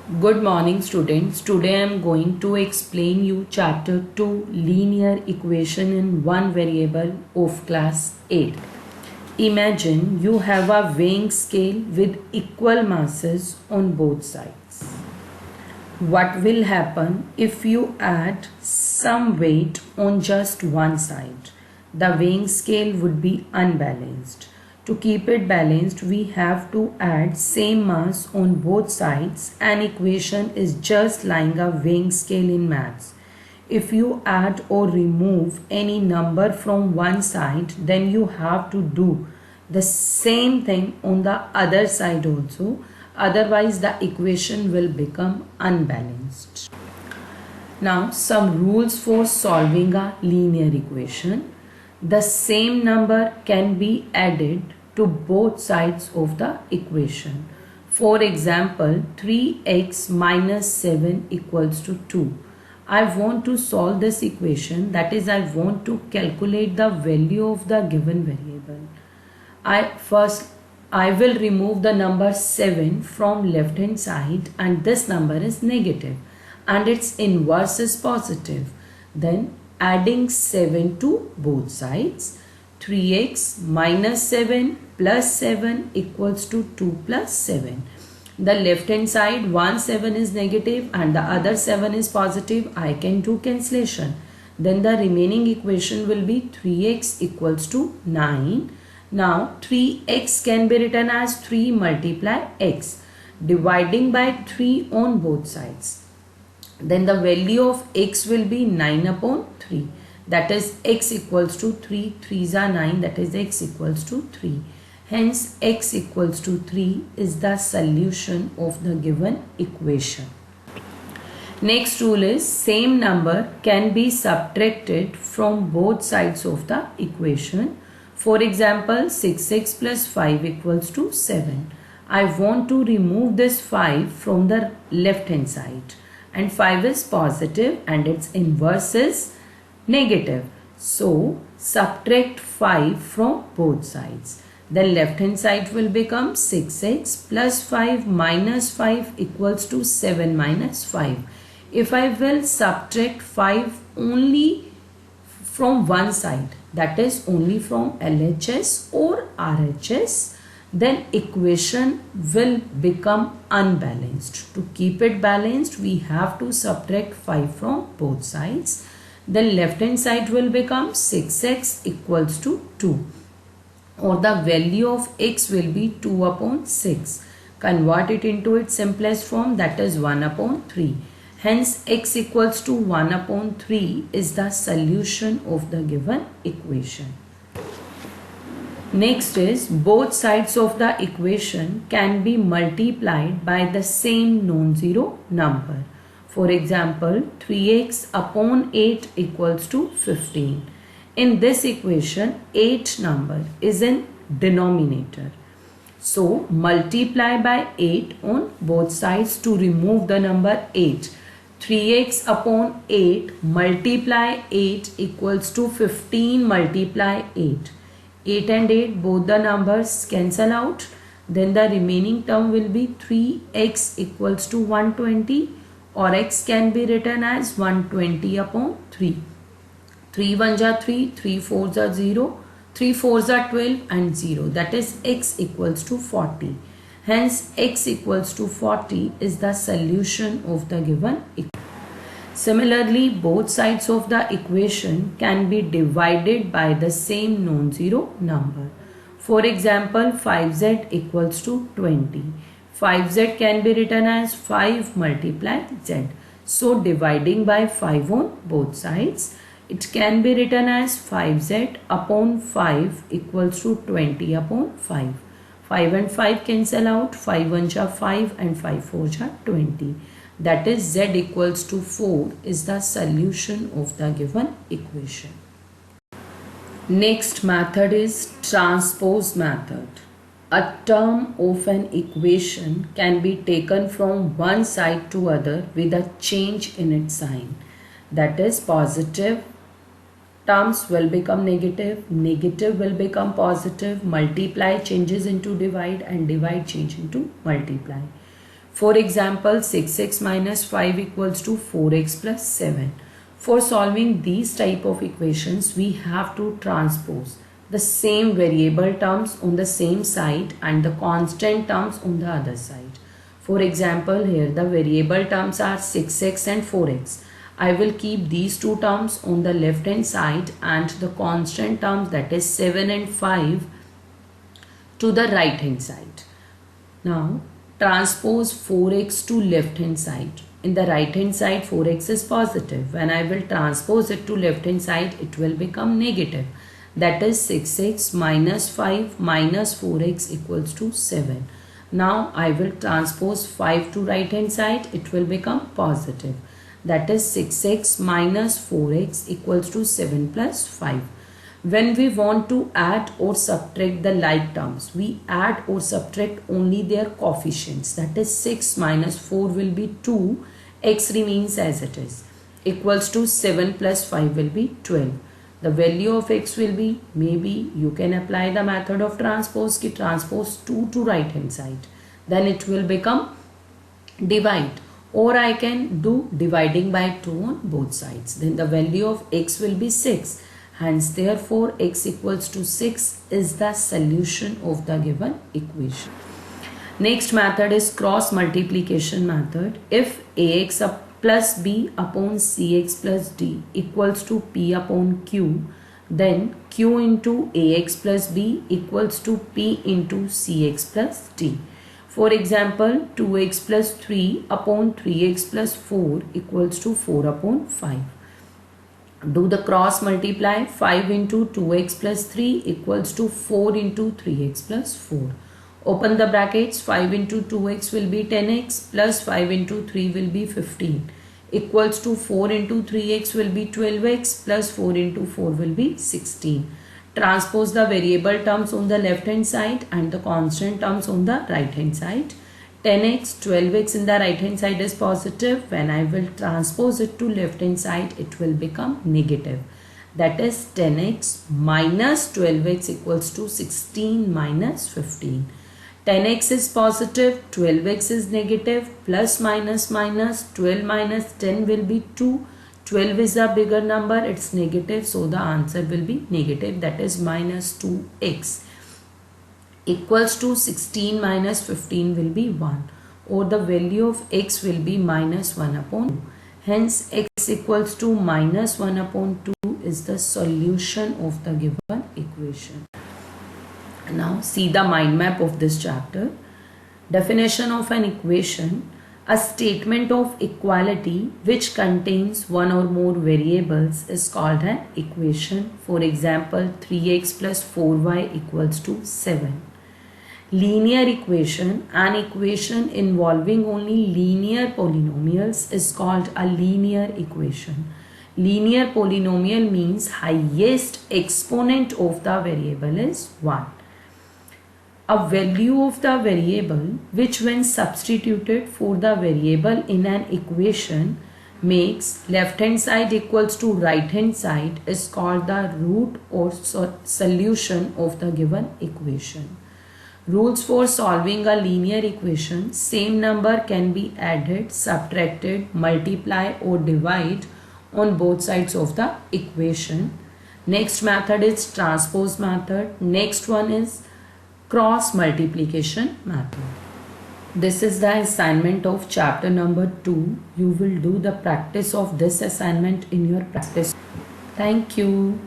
Good morning students. Today I am going to explain you chapter 2 linear equation in one variable of class 8. Imagine you have a weighing scale with equal masses on both sides. What will happen if you add some weight on just one side? The weighing scale would be unbalanced. To keep it balanced, we have to add same mass on both sides. An equation is just like a weighing scale in maths. If you add or remove any number from one side, then you have to do the same thing on the other side also. Otherwise, the equation will become unbalanced. Now, some rules for solving a linear equation. The same number can be added to both sides of the equation. For example, 3x minus 7 equals to 2. I want to solve this equation, that is, I want to calculate the value of the given variable. I will remove the number 7 from left hand side, and this number is negative and its inverse is positive. Then adding 7 to both sides, 3x minus 7 plus 7 equals to 2 plus 7. The left hand side, one 7 is negative and the other 7 is positive. I can do cancellation. Then the remaining equation will be 3x equals to 9. Now 3x can be written as 3 multiply x, dividing by 3 on both sides. Then the value of x will be 9 upon 3. That is x equals to 3. 3s are 9. That is x equals to 3. Hence x equals to 3 is the solution of the given equation. Next rule is same number can be subtracted from both sides of the equation. For example, 6x plus 5 equals to 7. I want to remove this 5 from the left hand side. And 5 is positive and its inverse is negative. So subtract 5 from both sides. The left hand side will become 6x plus 5 minus 5 equals to 7 minus 5. If I will subtract 5 only from one side, that is only from LHS or RHS, then equation will become unbalanced. To keep it balanced, we have to subtract 5 from both sides. The left hand side will become 6x equals to 2, or the value of x will be 2 upon 6. Convert it into its simplest form, that is 1 upon 3. Hence x equals to 1 upon 3 is the solution of the given equation. Next is both sides of the equation can be multiplied by the same non-zero number. For example, 3x upon 8 equals to 15. In this equation, 8 number is in denominator. So multiply by 8 on both sides to remove the number 8. 3x upon 8 multiply 8 equals to 15 multiply 8. 8 and 8 both the numbers cancel out. Then the remaining term will be 3x equals to 120, or x can be written as 120 upon 3. 3 1s are 3, 3 4s are 0, 3 4s are 12 and 0. That is x equals to 40. Hence x equals to 40 is the solution of the given equation. Similarly, both sides of the equation can be divided by the same non-zero number. For example, 5z equals to 20. 5z can be written as 5 multiply z. So dividing by 5 on both sides, it can be written as 5z upon 5 equals to 20 upon 5. 5 and 5 cancel out. 5 1s are 5 and 5 4s are 20. That is z equals to 4 is the solution of the given equation. Next method is transpose method. A term of an equation can be taken from one side to other with a change in its sign. That is, positive terms will become negative, negative will become positive, multiply changes into divide, and divide change into multiply. For example, 6x minus 5 equals to 4x plus 7. For solving these type of equations, we have to transpose the same variable terms on the same side and the constant terms on the other side. For example, here the variable terms are 6x and 4x. I will keep these two terms on the left hand side and the constant terms, that is 7 and 5, to the right hand side. Now transpose 4x to left hand side. In the right hand side 4x is positive. When I will transpose it to left hand side, it will become negative. That is 6x minus 5 minus 4x equals to 7. Now I will transpose 5 to right hand side, it will become positive. That is 6x minus 4x equals to 7 plus 5. When we want to add or subtract the like terms, we add or subtract only their coefficients. That is 6 minus 4 will be 2, x remains as it is, equals to 7 plus 5 will be 12. The value of x will be, maybe you can apply the method of transpose, ki transpose 2 to right hand side. Then it will become divide, or I can do dividing by 2 on both sides. Then the value of x will be 6. Hence, therefore, x equals to 6 is the solution of the given equation. Next method is cross multiplication method. If ax plus b upon cx plus d equals to p upon q, then q into ax plus b equals to p into cx plus d. For example, 2x plus 3 upon 3x plus 4 equals to 4 upon 5. Do the cross multiply. 5 into 2x plus 3 equals to 4 into 3x plus 4. Open the brackets. 5 into 2x will be 10x plus 5 into 3 will be 15 equals to 4 into 3x will be 12x plus 4 into 4 will be 16. Transpose the variable terms on the left hand side and the constant terms on the right hand side. 10x, 12x in the right hand side is positive. When I will transpose it to left hand side, it will become negative. That is 10x minus 12x equals to 16 minus 15. 10x is positive, 12x is negative, plus minus minus, 12 minus 10 will be 2. 12 is a bigger number, it's negative, so the answer will be negative, that is minus 2x. Equals to 16 minus 15 will be 1, or the value of x will be minus 1 upon 2. Hence x equals to minus 1 upon 2 is the solution of the given equation. Now see the mind map of this chapter. Definition of an equation: a statement of equality which contains one or more variables is called an equation. For example, 3x plus 4y equals to 7. Linear equation: an equation involving only linear polynomials is called a linear equation. Linear polynomial means highest exponent of the variable is 1. A value of the variable which when substituted for the variable in an equation makes left hand side equals to right hand side is called the root or solution of the given equation. Rules for solving a linear equation: same number can be added, subtracted, multiply or divide on both sides of the equation. Next method is transpose method. Next one is cross multiplication method. This is the assignment of chapter number 2. You will do the practice of this assignment in your practice. Thank you.